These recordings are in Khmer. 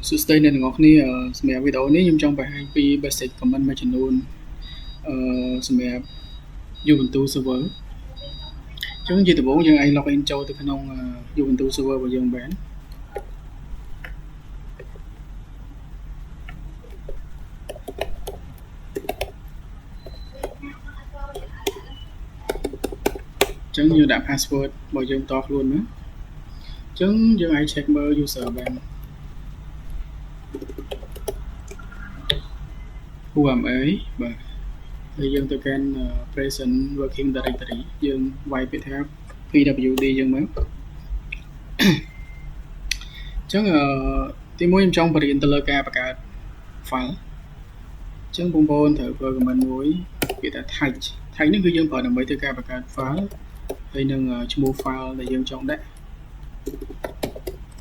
sustain អ្នកទាំងអស់គ្នាសម្រាប់វីដេអូនេះខ្ញុំចង់បង្ហាញពី basic command មួយចំនួនសម្រាប់ Ubuntu server អញ្ចឹងជាដំបូងយើងអាច login ចូលទៅក្នុង Ubuntu server របស់យើងបានអញ្ចឹងយើងដាក់ password របស់យើងតខ្លួនមកអញ្ចឹងយើងអាច check មើល user បាន who am I បាទហើយយើងទៅកាន់ present working directory យើងវាយពាក្យថា pwd យើងមកអញ្ចឹងទីមួយខ្ញុំចង់បរៀនទៅលើការបង្កើត file អញ្ចឹងបងប្អូនត្រូវប្រើ command មួយពាក្យថា type នេះគឺយើងប្រើដើម្បីធ្វើការបង្កើត file ហើយនឹងឈ្មោះ file ដែលយើងចង់ដាក់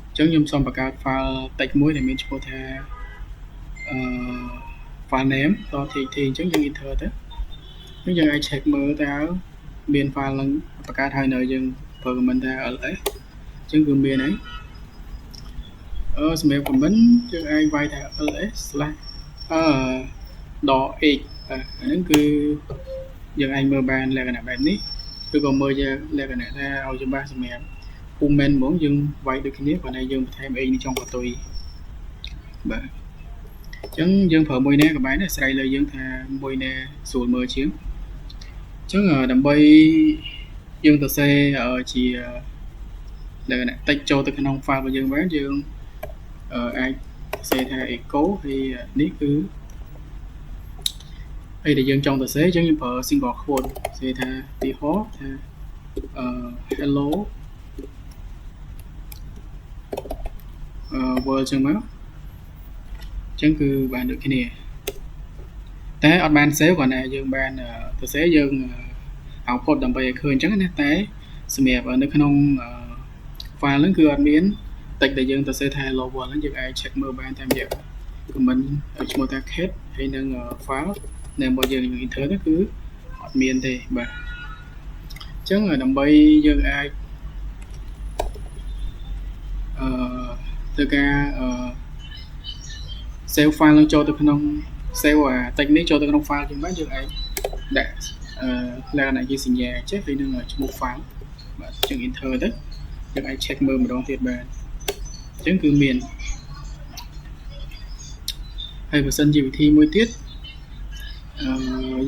អញ្ចឹងខ្ញុំសូមបង្កើត file text មួយដែលមានឈ្មោះថាfile name .txt អញ្ចឹងយើង enter ទៅហើយយើងអាច check មើលតើមាន file នឹងបង្កើតហើយនៅយើងប្រើ command ថា ls អញ្ចឹងគឺមានហើយសម្រាប់ command យើងអាចវាយថា ls/x ហ្នឹងគឺយើងអាចមើលបានលក្ខណៈបែបនេះឬក៏មើលជាលក្ខណៈថាឲ្យច្បាស់សម្រាប់ comment ហ្មងយើងវាយដូចគ្នាប៉ុន្តែយើងបន្ថែម x នេះចុងបន្ទុយបាទអញ្ចឹងយើងប្រើមួយណាក៏បានដែរអាស្រ័យលើយើងថាមួយណាស្រួលមើលជាងអញ្ចឹងដើម្បីយើងទៅសេជាលក្ខណៈ text ចូលទៅក្នុង file របស់យើងបានយើងអាចសេថា echo ហើយនេះគឺហើយដែលយើងចង់ទៅសេអញ្ចឹងយើងប្រើ single quote សេថាទីហោថាhello world ចឹងមកអញ្ចឹងគឺបានដូចគ្នាតែអត់បាន save គ្រាន់តែយើងបានទៅ save យើង output ដើម្បីឲ្យឃើញអញ្ចឹងណាតែសម្រាប់នៅក្នុង file ហ្នឹងគឺអត់មាន text ដែលយើងទៅ save ថា hello world ហ្នឹងយើងអាច check មើលបានតាមរយៈ command ឈ្មោះថា cat ហើយនឹង file ដែលរបស់យើង enter ទៅគឺអត់មានទេបាទអញ្ចឹងដើម្បីយើងអាចធ្វើការ save file នឹងចូលទៅក្នុង save អា text នេះចូលទៅក្នុង file យើងបានយើងអាចដាក់លក្ខណៈជាសញ្ញាចេះហើយនឹងឈ្មោះ file បាទយើង enter ទៅយើងអាច check មើលម្ដងទៀតបានអញ្ចឹងគឺមានហើយបើសិនជាវិធីមួយទៀត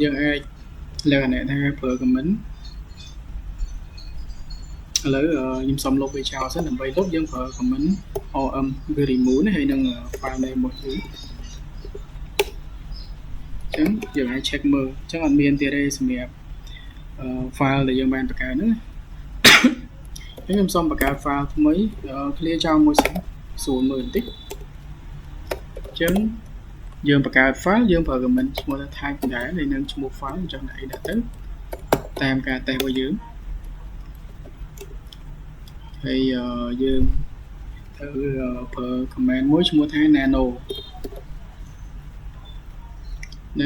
យើងអាចលក្ខណៈថាប្រើ command ឥឡូវខ្ញុំសុំលុបវាចោលសិនដើម្បីលុបយើងប្រើ command rm គឺ remove នេះហើយនឹង file name របស់យើងអញ្ចឹងយើងអាច check មើលអញ្ចឹងអត់មានទៀតទេសម្រាប់file ដែលយើងបានបង្កើតហ្នឹងខ្ញុំសូមបង្កើត file ថ្មី clear ចោលមួយសិនស្រួលមើលបន្តិចអញ្ចឹងយើងបង្កើត file យើងប្រើ command ឈ្មោះថា type ដែរហើយនឹងឈ្មោះ file អញ្ចឹងដាក់អីដាក់ទៅតាមការតេស្តរបស់យើងហើយយើងត្រូវប្រើ command មួយឈ្មោះថា nano ហ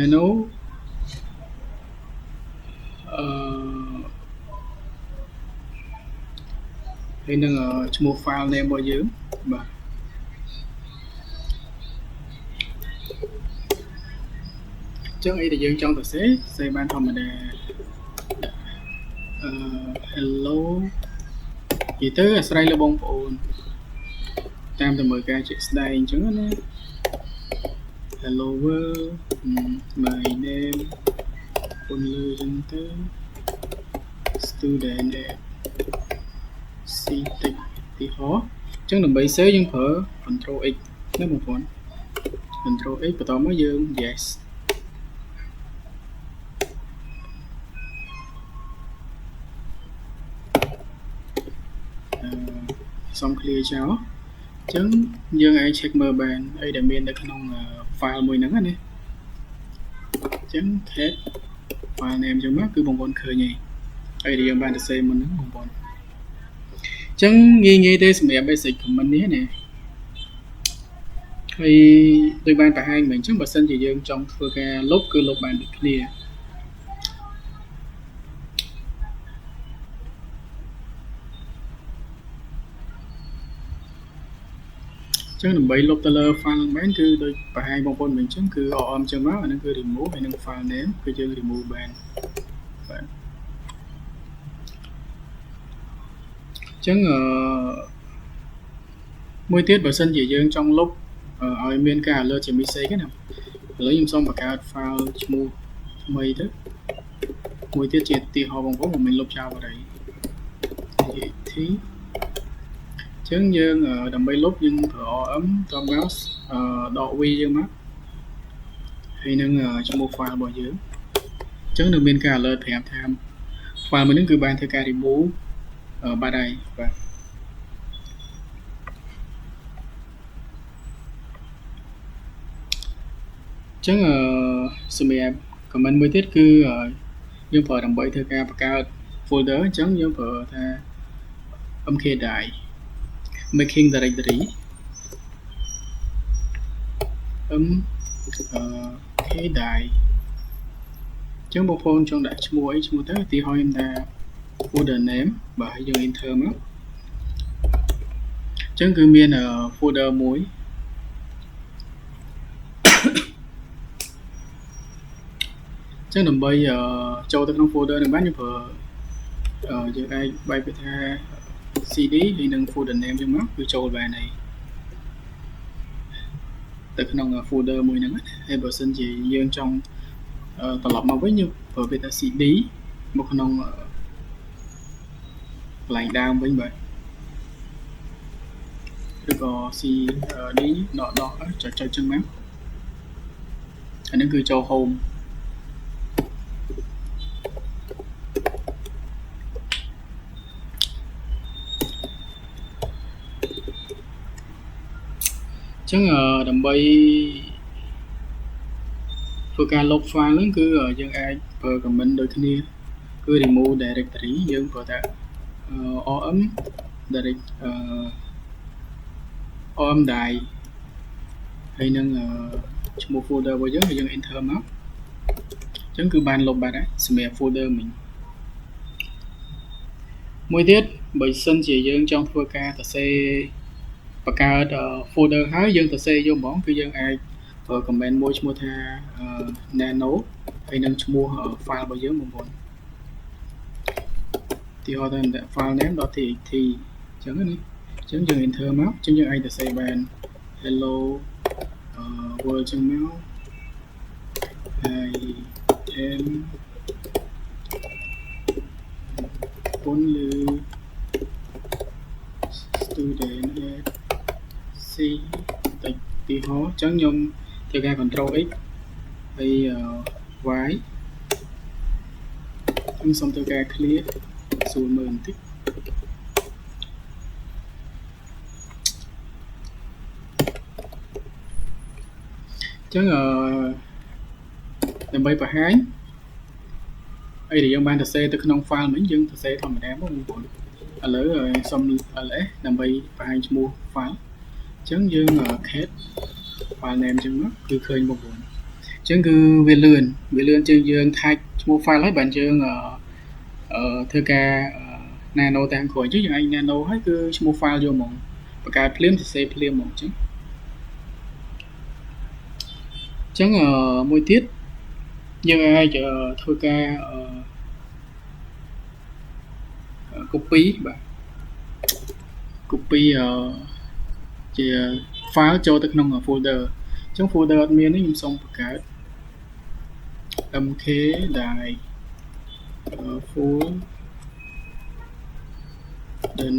ើយនឹងឈ្មោះ file name របស់យើងបាទអញ្ចឹងអីដែលយើងចង់ទៅសេបានធម្មតាhello និយាយទៅអាស្រ័យលើបងប្អូនតាមតែមើលការជាក់ស្ដែងអញ្ចឹងណា hello world my name ពន្លឺអញ្ចឹងទៅ student ctech ទីហោអញ្ចឹងដើម្បី save យើងប្រើ control x ណាបងប្អូន control x បន្តមកយើង yes សុំ clear ចោលអញ្ចឹងយើងអាច check មើលបានអីដែលមាននៅក្នុង file មួយហ្នឹងណាអញ្ចឹង cat file name អញ្ចឹងមកគឺបងប្អូនឃើញហើយអីដែលយើងបានទៅ save មុនហ្នឹងបងប្អូនអញ្ចឹងងាយទេសម្រាប់ basic command នេះណាហើយដូចបានបង្ហាញមិញអញ្ចឹងបើសិនជាយើងចង់ធ្វើការលុបគឺលុបបានដូចគ្នា ចឹងដើម្បីលុបទៅលើ file ហ្នឹងបានគឺដូចបង្ហាញបងប្អូនមិញអញ្ចឹងគឺ OM ចឹងមកអាហ្នឹងគឺ remove ហើយនឹង file name គឺយើង remove បានបាទចឹងមួយទៀតបើសិនជាយើងចង់លុបឲ្យមានការ alert ជា mistake ណាឥឡូវខ្ញុំសូមបង្កើត file ឈ្មោះថ្មីទៅមួយទៀតជាឧទាហរណ៍បងប្អូនមិនលុបចោលបាត់ហើយ t ចឹងយើងដើម្បីលុបយើងប្រើ OM តមកដក v យើងមកហើយនឹងឈ្មោះ file របស់យើងចឹងនឹងមានការ alert ប្រាប់ថា file មួយនេះគឺបានធ្វើការ remove បាត់ហើយបាទចឹងសម្រាប់ comment មួយទៀតគឺយើងប្រើដើម្បីធ្វើការបង្កើត folder អញ្ចឹងយើងប្រើថា mkdir making directory mkdir អញ្ចឹងបងប្អូនចង់ដាក់ឈ្មោះអីឈ្មោះទៅឧទាហរណ៍ខ្ញុំថា folder name បាទហើយយើង enter មកអញ្ចឹងគឺមាន folder មួយអញ្ចឹងដើម្បីចូលទៅក្នុង folder នេះបានយើងប្រើយើងអាចបែរទៅថា cd ហើយនឹង folder name យើងមកគឺចូលបានហើយទៅក្នុង folder មួយហ្នឹងហើយបើសិនជាយើងចង់ត្រឡប់មកវិញយើងប្រើវាថា cd មកក្នុងកន្លែងដើមវិញបាទឬក៏ cd ដកចុចចឹងមកអានេះគឺចូល homeចឹងដើម្បីធ្វើការលុប file ហ្នឹងគឺយើងអាចប្រើ comment ដូចគ្នាគឺ remove directory យើងប្រើថា om direct om die ហើយនឹងឈ្មោះ folder របស់យើងយើង enter មកចឹងគឺបានលុបបាត់ហើយសម្រាប់ folder មិញមួយទៀតបើសិនជាយើងចង់ធ្វើការសរសេរបង្កើត folder ហើយយើងសរសេរយកហ្មងគឺយើងអាចប្រើ comment មួយឈ្មោះថា nano ហើយនឹងឈ្មោះ file របស់យើងបងប្អូនទីហោថា file name.txt អញ្ចឹងណាអញ្ចឹងយើង enter មកអញ្ចឹងយើងអាចសរសេរបាន hello world អញ្ចឹងមកហើយ m ពន្លឺ student at c តិចទីហោអញ្ចឹងខ្ញុំធ្វើការ control x ហើយ y ខ្ញុំសូមធ្វើការ clear សួរមើលបន្តិចអញ្ចឹងដើម្បីបង្ហាញអីដែលយើងបានសរសេរទៅក្នុង file មិញយើងសរសេរធម្មតាបងប្អូនឥឡូវសុំ ls ដើម្បីបង្ហាញឈ្មោះ file អញ្ចឹងយើង cat file name អញ្ចឹងគឺឃើញបងប្អូនអញ្ចឹងគឺវាលឿនជាងយើង type ឈ្មោះ file ហើយបានយើងធ្វើការ nano តាមក្រោយអញ្ចឹងយើងអាច nano ហើយគឺឈ្មោះ file យកហ្មងបង្កើតភ្លាមសរសេរភ្លាមហ្មងអញ្ចឹងមួយទៀតយើងអាចធ្វើការ copy បាទ copy ជា file ចូលទៅក្នុង folder អញ្ចឹង folder អត់មានទេខ្ញុំសូមបង្កើត mkdir folder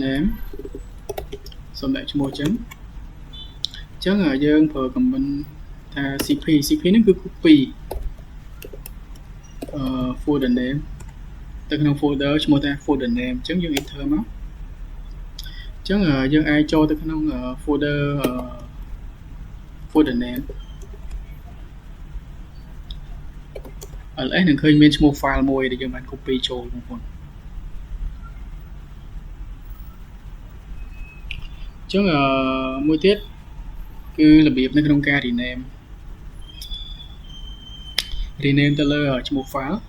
name សូមដាក់ឈ្មោះអញ្ចឹងយើងប្រើ comment ថា cp ហ្នឹងគឺ copy folder name ទៅក្នុង folder ឈ្មោះថា folder name អញ្ចឹងយើង enter មកអញ្ចឹងយើងអាចចូលទៅក្នុង folder name ls នឹងឃើញមានឈ្មោះ file មួយដែលយើងបាន copy ចូលបងប្អូនអញ្ចឹងមួយទៀតគឺរបៀបនៅក្នុងការ rename ទៅលើឈ្មោះ file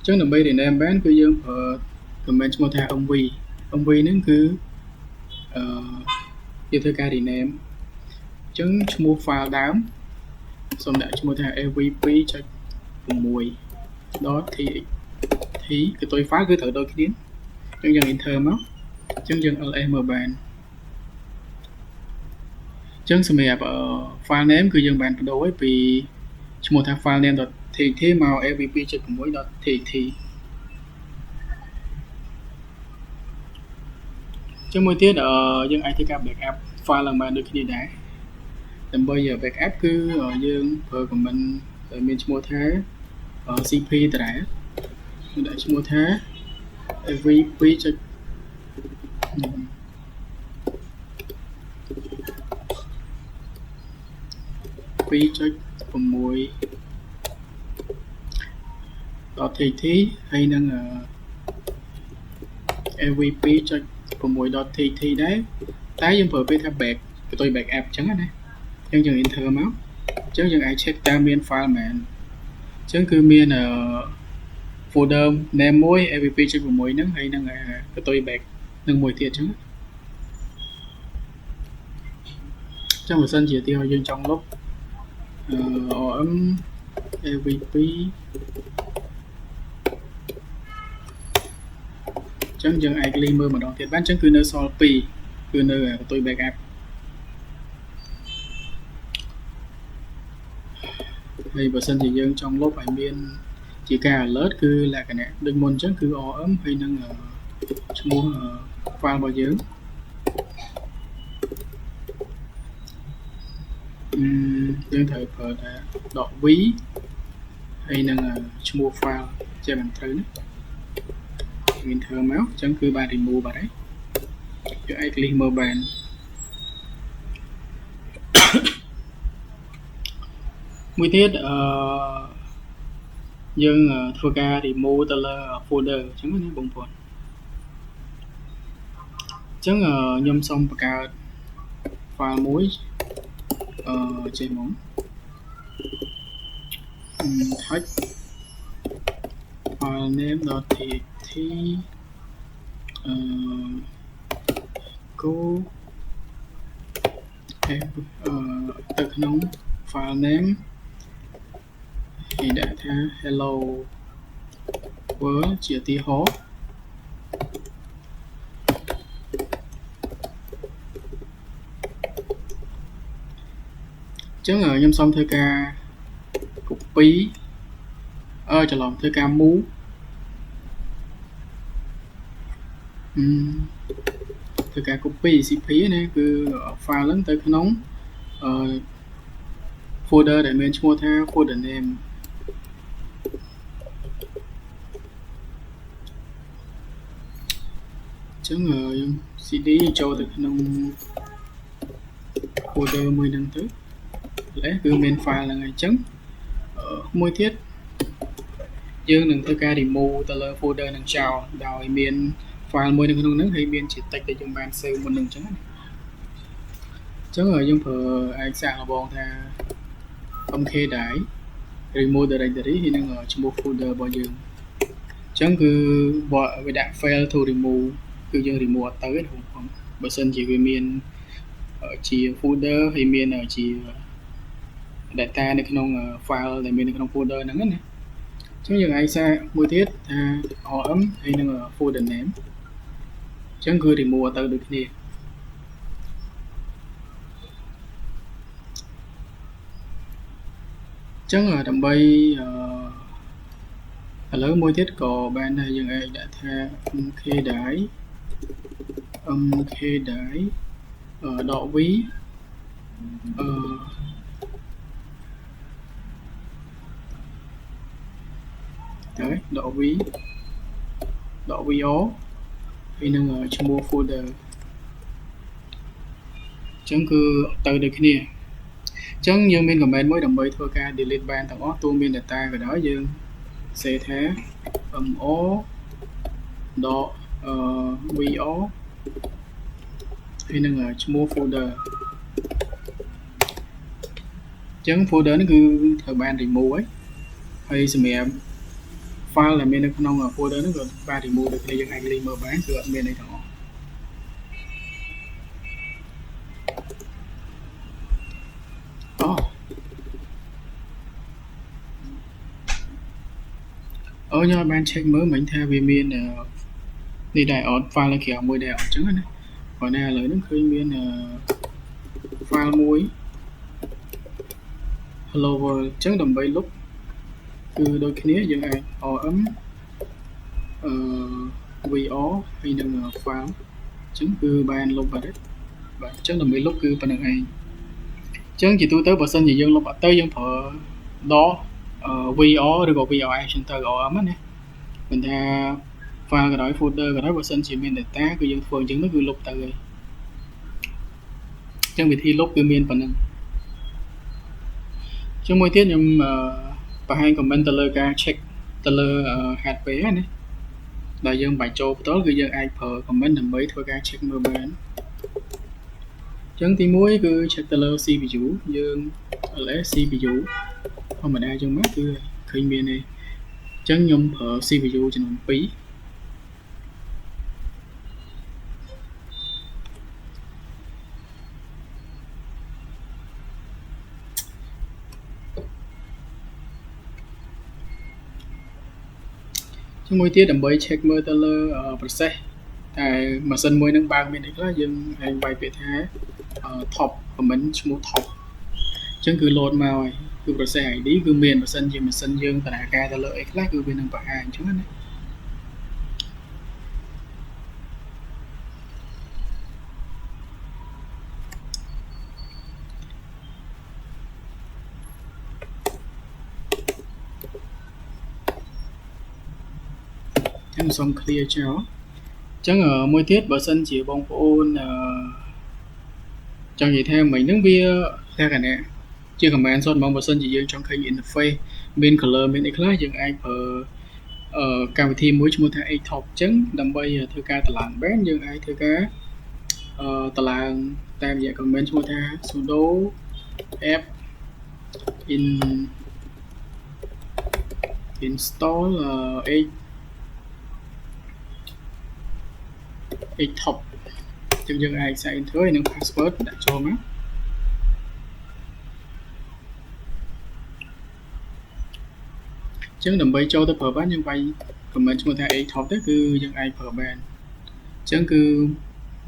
ចឹងដើម្បី rename បានគឺយើងប្រើ comment ឈ្មោះថា mv ហ្នឹងគឺយើងធ្វើការ rename ចឹងឈ្មោះ file ដើមសូមដាក់ឈ្មោះថា av2.6.txt គឺទុយ file គឺត្រូវដូចគ្នាចឹងយើង enter មកចឹងយើង ls មើលបានចឹងសម្រាប់file name គឺយើងបានបដូរពីឈ្មោះថា file name.txt មក av2.6.txt ចឹងមួយទៀតយើងអាចធ្វើការ backup file ឡើងបានដូចគ្នាដែរដើម្បី backup គឺយើងប្រើ command ដែលមានឈ្មោះថា cp តារាដាក់ឈ្មោះថា av2.2.6 .txt ហើយនឹង av2.6.txt ដែរតែយើងប្រើពេលថា back ផ្ទុយ backup ចឹងណាចឹងយើង enter មកចឹងយើងអាច check តើមាន file មែនចឹងគឺមាន folder name មួយ av2.6 ហ្នឹងហើយនឹងផ្ទុយ back នឹងមួយទៀតចឹងបើសិនជាទីឲ្យយើងចង់លុបrm av2 ចឹងយើងអាចលីមើលម្ដងទៀតបានចឹងគឺនៅសល់2គឺនៅផ្ទុយ backup ហើយបើសិនជាយើងចង់លុបឲ្យមានជាការ alert គឺលក្ខណៈដូចមុនចឹងគឺ rm ហើយនឹងឈ្មោះ file របស់យើងយើងត្រូវប្រើថា .v ហើយនឹងឈ្មោះ file ជាមិនត្រូវណាenter មកចឹងគឺបាន remove បាត់ហើយយើងអាច click មើលបានមួយទៀតយើងធ្វើការ remove ទៅលើ folder អញ្ចឹងណាបងប្អូនអញ្ចឹងខ្ញុំសូមបង្កើត file មួយចេះមក touch file name.txt go ទៅក្នុង file name ហើយដាក់ថា hello world ជាទីហោចឹងខ្ញុំសូមធ្វើការ copy ច្រឡំធ្វើការ move ធ្វើការ copy cp ណាគឺ file ហ្នឹងទៅក្នុង folder ដែលមានឈ្មោះថា folder name ចឹងយើង cd ចូលទៅក្នុង folder មួយហ្នឹងទៅគឺមាន file ហ្នឹងហើយចឹងមួយទៀតយើងនឹងធ្វើការ remove ទៅលើ folder ហ្នឹងចោលដោយមាន file មួយនៅក្នុងហ្នឹងហើយមានជាតិចដែលយើងបាន save មុនហ្នឹងចឹងណាចឹងយើងប្រើឯកសារលបងថា mk ដែរ remove directory ហើយនឹងឈ្មោះ folder របស់យើងចឹងគឺវាដាក់ fail to remove គឺយើង remove អត់ទៅទេបងប្អូនបើសិនជាវាមានជា folder ហើយមានជា data នៅក្នុង file ដែលមាននៅក្នុង folder ហ្នឹងណាចឹងយើងអាចសារមួយទៀតថា rm ហើយនឹង folder name ចឹងគឺ remove ទៅដូចគ្នាចឹងដើម្បីឥឡូវមួយទៀតក៏បានដែរយើងអាចដាក់ថា mk ដែរ .v ហើយ .v .vo ហើយនឹងឈ្មោះ folder ចឹងគឺទៅដូចគ្នាចឹងយើងមាន comment មួយដើម្បីធ្វើការ delete បានទាំងអស់ទោះមាន data ក៏ដោយយើង say ថា mo .vo ហើយនឹងឈ្មោះ folder ចឹង folder នេះគឺត្រូវបាន remove ហើយសម្រាប់ file ដែលមាននៅក្នុង folder ហ្នឹងក៏បាន remove ដូចគ្នាយើងអាច delete មើលបានគឺអត់មានអីទាំងអស់ខ្ញុំបាន check មើលមិញថាវាមាននេះដែរអត់ file នៅក្រៅមួយដែរអត់ចឹងណាព្រោះណាឥឡូវហ្នឹងឃើញមានfile មួយ hello world ចឹងដើម្បីលុបគឺដូចគ្នាយើងអាច rm vr ហើយនឹង file ចឹងគឺបានលុបបាត់ហើយបាទចឹងដើម្បីលុបគឺប៉ុណ្្នឹងឯងចឹងជាទូទៅបើសិនជាយើងលុបអត់ទៅយើងប្រើដក vr ឬក៏ vr action ទៅ rm ណាមិនថា file ក៏ដោយ folder ក៏ដោយបើសិនជាមាន data គឺយើងធ្វើអញ្ចឹងគឺលុបទៅហើយចឹងវិធីលុបគឺមានប៉ុណ្្នឹងចឹងមួយទៀតខ្ញុំបង្ហាញ comment ទៅលើការ check ទៅលើ head page ណាដែលយើងបាច់ចូលផ្ទាល់គឺយើងអាចប្រើ comment ដើម្បីធ្វើការ check មើលបានចឹងទី1គឺ check ទៅលើ CPU យើង ls CPU ធម្មតាចឹងមកគឺឃើញមានទេចឹងខ្ញុំប្រើ CPU ចំនួន2ជាមួយទៀតដើម្បី check មើលទៅលើ process តែម៉ាស៊ីនមួយនឹងបើកមានអីខ្លះយើងអាចវាយពាក្យថា top comment ឈ្មោះ top អញ្ចឹងគឺ load មកហើយគឺ process ID គឺមានបើសិនជាម៉ាស៊ីនយើងដំណើរការទៅលើអីខ្លះគឺវានឹងបង្ហាញអញ្ចឹងណាខ្ញុំសូម clear ចោលអញ្ចឹងមួយទៀតបើសិនជាបងប្អូនចង់និយាយថាមិញហ្នឹងវាលក្ខណៈជា command សុទ្ធហ្មងបើសិនជាយើងចង់ឃើញ interface មាន color មានអីខ្លះយើងអាចប្រើកម្មវិធីមួយឈ្មោះថា Top អញ្ចឹងដើម្បីធ្វើការតម្លើងបានយើងអាចធ្វើការតម្លើងតាមរយៈ command ឈ្មោះថា sudo app install top ចឹងយើងអាច set enter ហើយនឹង password ដាក់ចូលមកចឹងដើម្បីចូលទៅប្រើបានយើងវាយ comment ឈ្មោះថា top ទៅគឺយើងអាចប្រើបានចឹងគឺ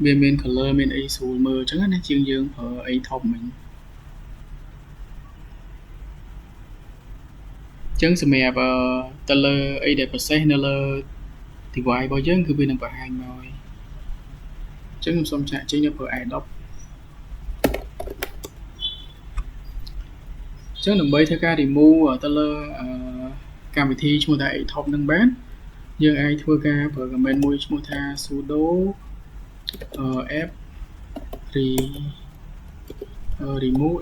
វាមាន color មានអីស្រួលមើលចឹងណាជាងយើងប្រើ top មិញចឹងសម្រាប់ទៅលើអីដែល process នៅលើ device របស់យើងគឺវានឹងបង្ហាញមកហើយចឹងខ្ញុំសូមចាក់ចេញទៅប្រើ Adobe ចឹងដើម្បីធ្វើការ remove ទៅលើកម្មវិធីឈ្មោះថា Top នឹងបានយើងអាចធ្វើការប្រើ command មួយឈ្មោះថា sudo app remove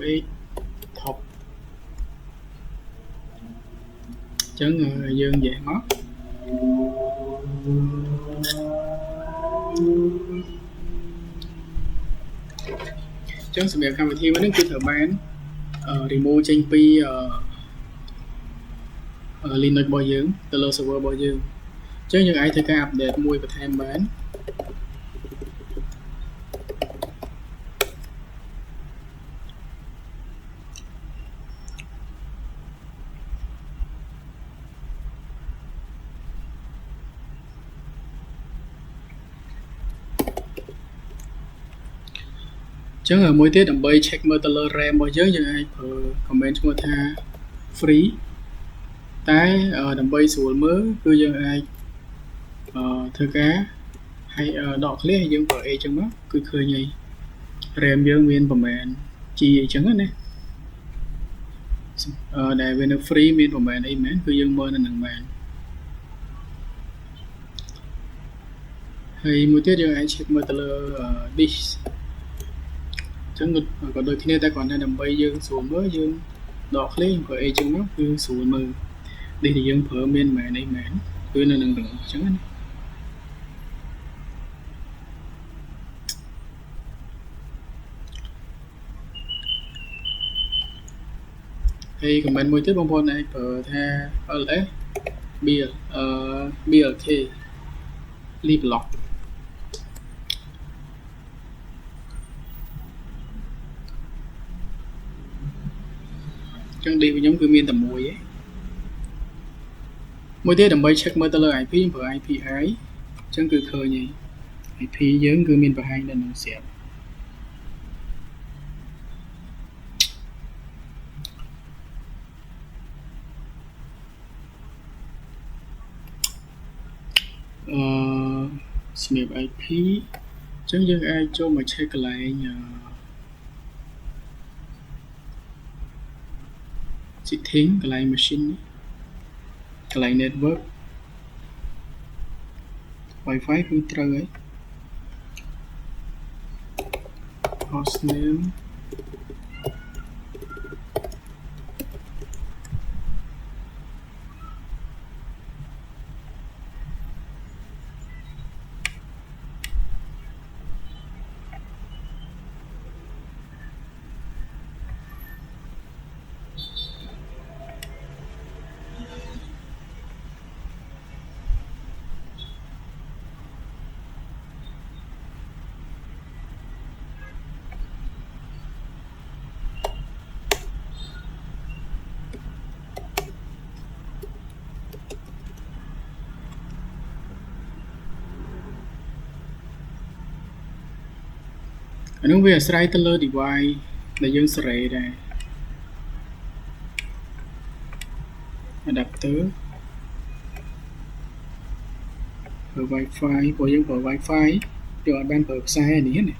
top ចឹងយើងនិយាយមកចឹងសម្រាប់កម្មវិធីមួយនេះគឺត្រូវបាន remove ចេញពីLinux របស់យើងទៅលើ server របស់យើងអញ្ចឹងយើងអាចធ្វើការ update មួយបន្ថែមបានចឹងមួយទៀតដើម្បី check មើលទៅលើ RAM របស់យើងយើងអាចប្រើ command ឈ្មោះថា free តែដើម្បីស្រួលមើលគឺយើងអាចធ្វើការឲ្យដក clear ហើយយើងប្រើ A ចឹងមកគឺឃើញហើយ RAM យើងមានប្រមាណ G អីចឹងណាដែលវានៅ free មានប្រមាណអីមែនគឺយើងមើលនៅនឹងបានហើយមួយទៀតយើងអាច check មើលទៅលើ disk ចឹងក៏ដូចគ្នាតែគ្រាន់តែដើម្បីយើងស្រួលមើលយើងដក clear ប្រើ A ចឹងមកគឺស្រួលមើលនេះដែលយើងប្រើមានមែនអីមែនគឺនៅនឹងទាំងអស់ចឹងណាហើយ comment មួយទៀតបងប្អូនអាចប្រើថា ls BLK leave lock ចឹង D របស់ខ្ញុំគឺមានតែមួយឯងមួយទៀតដើម្បី check មើលទៅលើ IP ខ្ញុំប្រើ IP ហើយចឹងគឺឃើញឯង IP យើងគឺមានបង្ហាញនៅនឹងស្រាប់សម្រាប់ IP ចឹងយើងអាចចូលមក check កន្លែងsetting កន្លែង machine កន្លែង network Wi-Fi គឺត្រូវហើយ host nameអានោះវាអាស្រ័យទៅលើ device ដែលយើងសេរីដែរ adapter ប្រើ Wi-Fi ព្រោះយើងប្រើ Wi-Fi យើងអត់បានប្រើខ្សែនេះណា